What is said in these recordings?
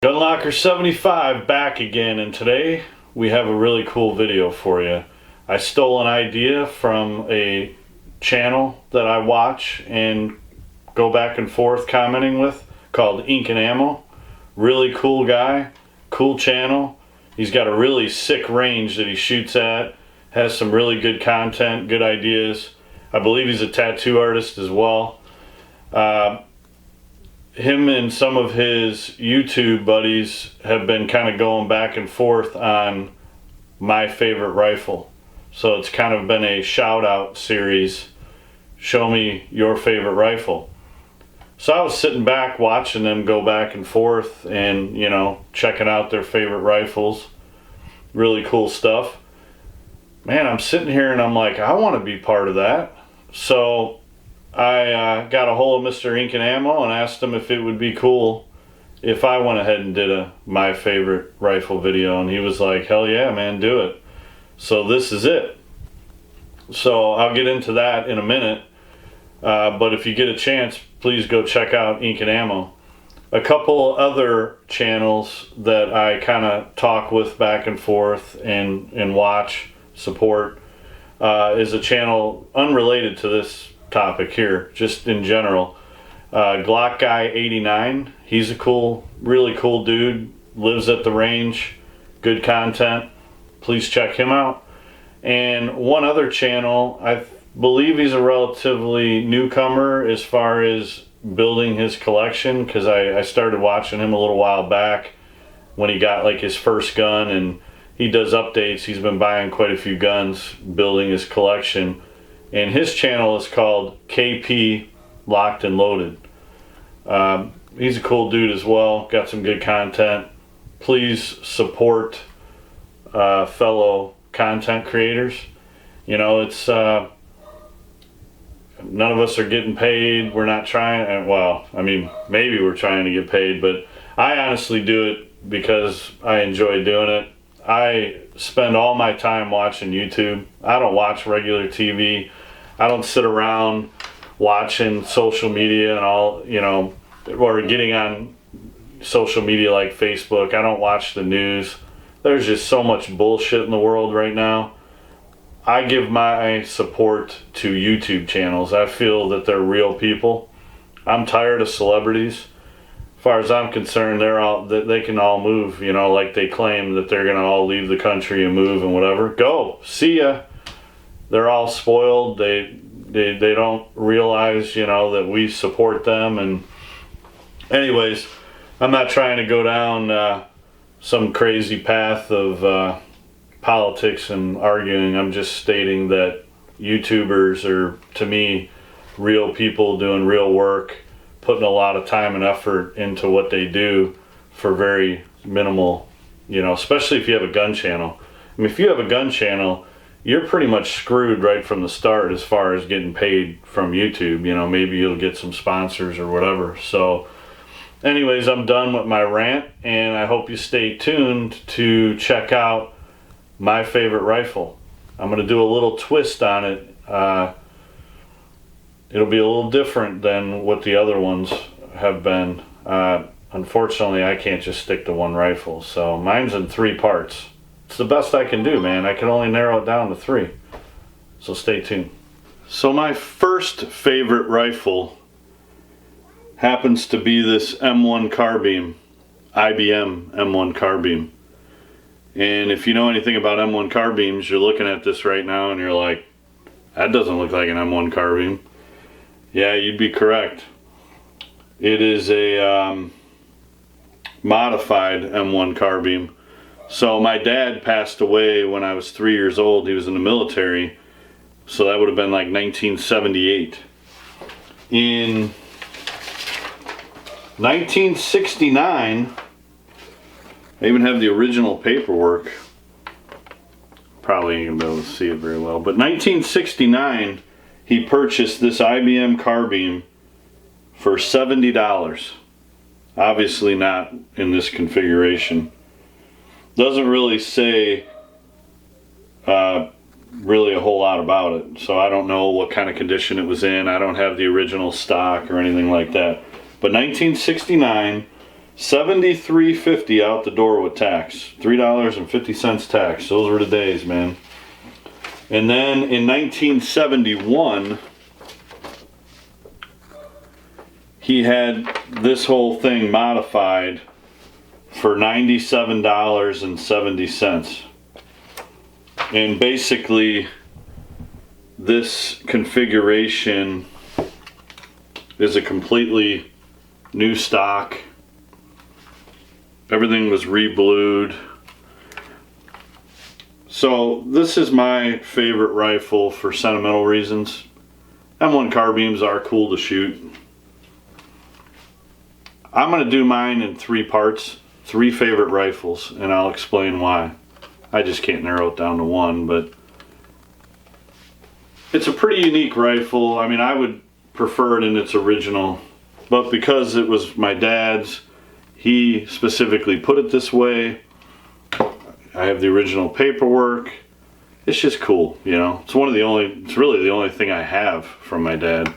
Gunlocker 75 back again, and today we have a really cool video for you. I stole an idea from a channel that I watch and go back and forth commenting with called Ink and Ammo. Really cool guy, cool channel. He's got a really sick range that he shoots at, has some really good content, good ideas. I believe he's a tattoo artist as well. Him and some of his YouTube buddies have been kind of going back and forth on my favorite rifle. So it's kind of been a shout out series. Show me your favorite rifle. So I was sitting back watching them go back and forth and, you know, checking out their favorite rifles. Really cool stuff. Man, I'm sitting here and I'm like, I want to be part of that. So I got a hold of Mr. Ink and Ammo and asked him if it would be cool if I went ahead and did a my favorite rifle video, and he was like, hell yeah, man, do it. So this is it. So I'll get into that in a minute, but if you get a chance, please go check out Ink and Ammo. A couple other channels that I kind of talk with back and forth and watch, support, is a channel unrelated to this topic here, just in general. Glock Guy 89, he's a cool, really cool dude, lives at the range, good content. Please check him out. And one other channel, I believe he's a relatively newcomer as far as building his collection, because I started watching him a little while back when he got like his first gun, and he does updates. He's been buying quite a few guns, building his collection. And his channel is called KP Locked and Loaded. He's a cool dude as well, got some good content. Please support fellow content creators. You know, it's none of us are getting paid. We're not trying, well, I mean, maybe we're trying to get paid, but I honestly do it because I enjoy doing it. I spend all my time watching YouTube. I don't watch regular TV. I don't sit around watching social media and all, you know, or getting on social media like Facebook. I don't watch the news. There's just so much bullshit in the world right now. I give my support to YouTube channels. I feel that they're real people. I'm tired of celebrities. As far as I'm concerned, they can all move, you know, like they claim that they're gonna all leave the country and move and whatever. Go, see ya. They're all spoiled. They don't realize, you know, that we support them. And anyways, I'm not trying to go down some crazy path of politics and arguing. I'm just stating that YouTubers are, to me, real people doing real work, putting a lot of time and effort into what they do for very minimal, you know, especially if you have a gun channel. I mean, if you have a gun channel, you're pretty much screwed right from the start as far as getting paid from YouTube. You know, maybe you'll get some sponsors or whatever. So anyways, I'm done with my rant, and I hope you stay tuned to check out my favorite rifle. I'm going to do a little twist on it. It'll be a little different than what the other ones have been. Unfortunately, I can't just stick to one rifle, so mine's in 3 parts. It's the best I can do, man. I can only narrow it down to 3. So stay tuned. So my first favorite rifle happens to be this M1 carbine, Ibm M1 carbine. And if you know anything about M1 carbines, you're looking at this right now and you're like, that doesn't look like an M1 carbine. Yeah, you'd be correct. It is a modified M1 carbine. So my dad passed away when I was 3 years old. He was in the military, so that would have been like 1978. In 1969, I even have the original paperwork. Probably ain't gonna be able to see it very well, but 1969, he purchased this Ibm Carbine for $70. Obviously not in this configuration. Doesn't really say really a whole lot about it, so I don't know what kind of condition it was in. I don't have the original stock or anything like that. But 1969, $73.50 out the door with tax. $3.50 tax. Those were the days, man. And then in 1971, he had this whole thing modified for $97.70. And basically, this configuration is a completely new stock. Everything was re-blued. So this is my favorite rifle for sentimental reasons. M1 carbines are cool to shoot. I'm going to do mine in 3 parts, 3 favorite rifles, and I'll explain why. I just can't narrow it down to one, but it's a pretty unique rifle. I mean, I would prefer it in its original, but because it was my dad's, he specifically put it this way. I have the original paperwork. It's just cool, you know. It's really the only thing I have from my dad.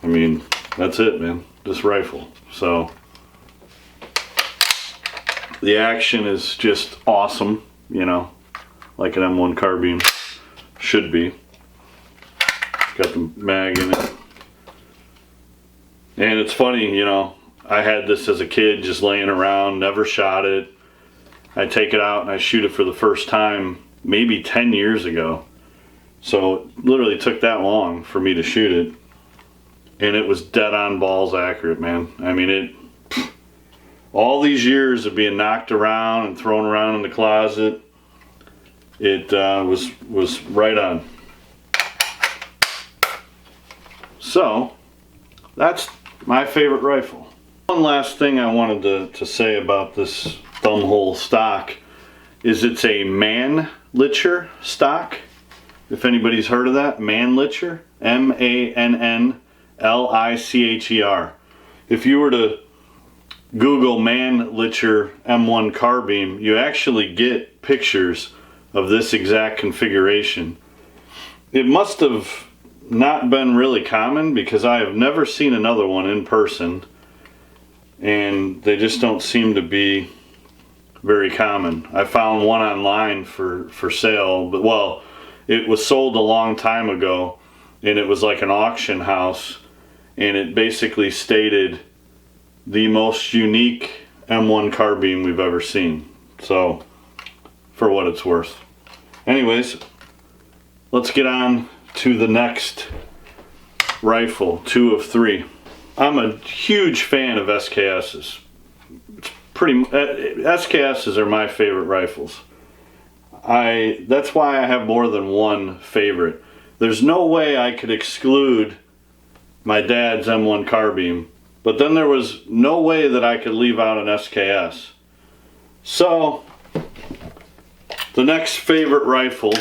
I mean, that's it, man. This rifle. So the action is just awesome, you know, like an M1 carbine should be. Got the mag in it. And it's funny, you know, I had this as a kid just laying around, never shot it. I take it out and I shoot it for the first time maybe 10 years ago. So it literally took that long for me to shoot it. And it was dead on balls accurate, man. I mean, all these years of being knocked around and thrown around in the closet, it was right on. So that's my favorite rifle. One last thing I wanted to say about this thumbhole stock is it's a Mannlicher stock. If anybody's heard of that, Mannlicher, Mannlicher. If you were to Google Mannlicher M1 carbine, you actually get pictures of this exact configuration. It must have not been really common because I have never seen another one in person, and they just don't seem to be very common. I found one online for sale, but well, it was sold a long time ago, and it was like an auction house, and it basically stated the most unique M1 carbine we've ever seen. So, for what it's worth. Anyways, let's get on to the next rifle, 2 of 3. I'm a huge fan of SKSs. SKSs are my favorite rifles. That's why I have more than one favorite. There's no way I could exclude my dad's M1 carbine, but then there was no way that I could leave out an SKS. So the next favorite rifle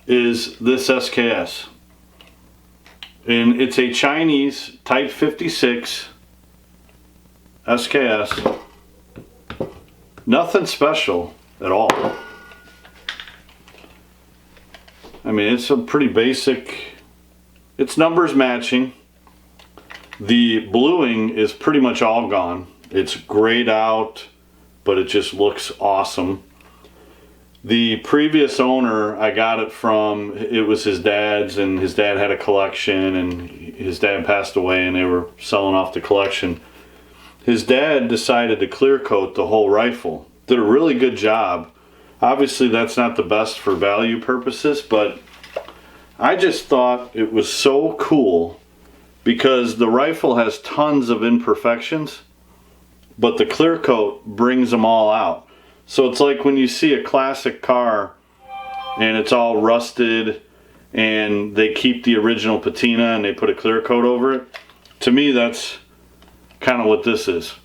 is this SKS. And it's a Chinese Type 56 SKS. Nothing special at all. I mean, it's a pretty basic, it's numbers matching. The bluing is pretty much all gone. It's grayed out, but it just looks awesome. The previous owner, I got it from, it was his dad's, and his dad had a collection, and his dad passed away and they were selling off the collection. His dad decided to clear coat the whole rifle. Did a really good job. Obviously that's not the best for value purposes, but I just thought it was so cool because the rifle has tons of imperfections, but the clear coat brings them all out. So it's like when you see a classic car and it's all rusted and they keep the original patina and they put a clear coat over it. To me, that's kind of what this is.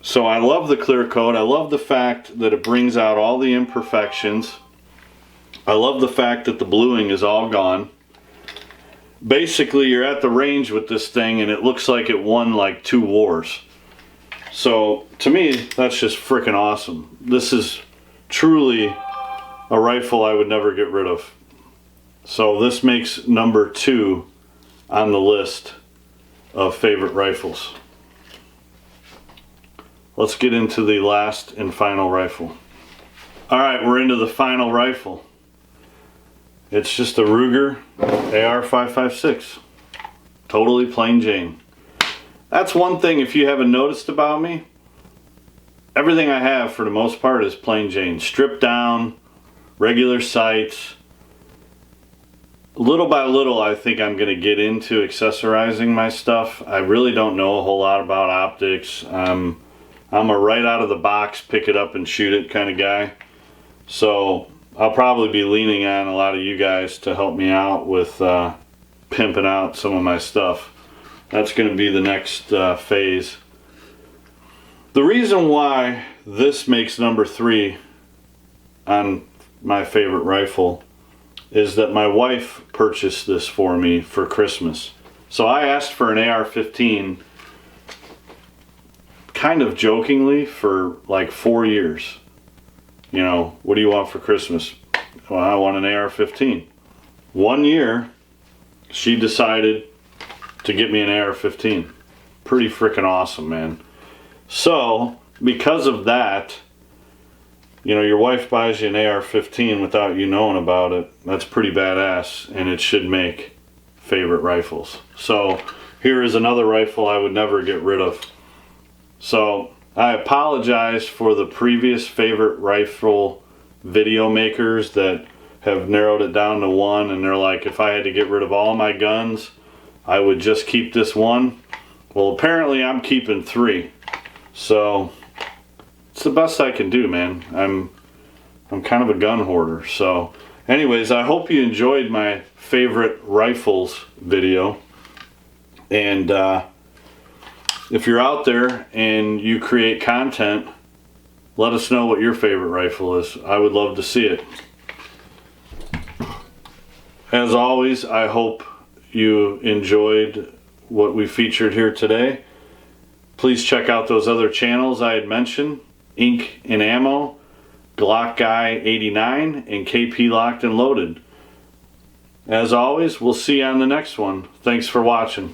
So I love the clear coat. I love the fact that it brings out all the imperfections. I love the fact that the bluing is all gone. Basically, you're at the range with this thing and it looks like it won like 2 wars. So to me, that's just freaking awesome. This is truly a rifle I would never get rid of. So this makes number 2 on the list of favorite rifles. let's get into the last and final rifle. Alright, we're into the final rifle. It's just a Ruger AR-556. Totally plain Jane. That's one thing, if you haven't noticed about me, everything I have for the most part is plain Jane. Stripped down, regular sights. Little by little, I think I'm going to get into accessorizing my stuff. I really don't know a whole lot about optics. I'm a right out of the box, pick it up and shoot it kind of guy. So I'll probably be leaning on a lot of you guys to help me out with pimping out some of my stuff. That's going to be the next phase. The reason why this makes number 3 on my favorite rifle is that my wife purchased this for me for Christmas. So I asked for an AR-15 kind of jokingly for like 4 years. You know, what do you want for Christmas? Well, I want an AR-15. 1 year, she decided to get me an AR-15. Pretty freaking awesome, man. So, because of that, you know, your wife buys you an AR-15 without you knowing about it. That's pretty badass, and it should make favorite rifles. So, here is another rifle I would never get rid of. So, I apologize for the previous favorite rifle video makers that have narrowed it down to 1, and they're like, if I had to get rid of all my guns, I would just keep this 1. Well, apparently I'm keeping 3. So it's the best I can do, man. I'm kind of a gun hoarder. So anyways, I hope you enjoyed my favorite rifles video. And if you're out there and you create content, let us know what your favorite rifle is. I would love to see it. As always, I hope you enjoyed what we featured here today. Please check out those other channels I had mentioned: Ink and Ammo, Glock Guy 89, and KP Locked and Loaded. As always, we'll see you on the next one. Thanks for watching.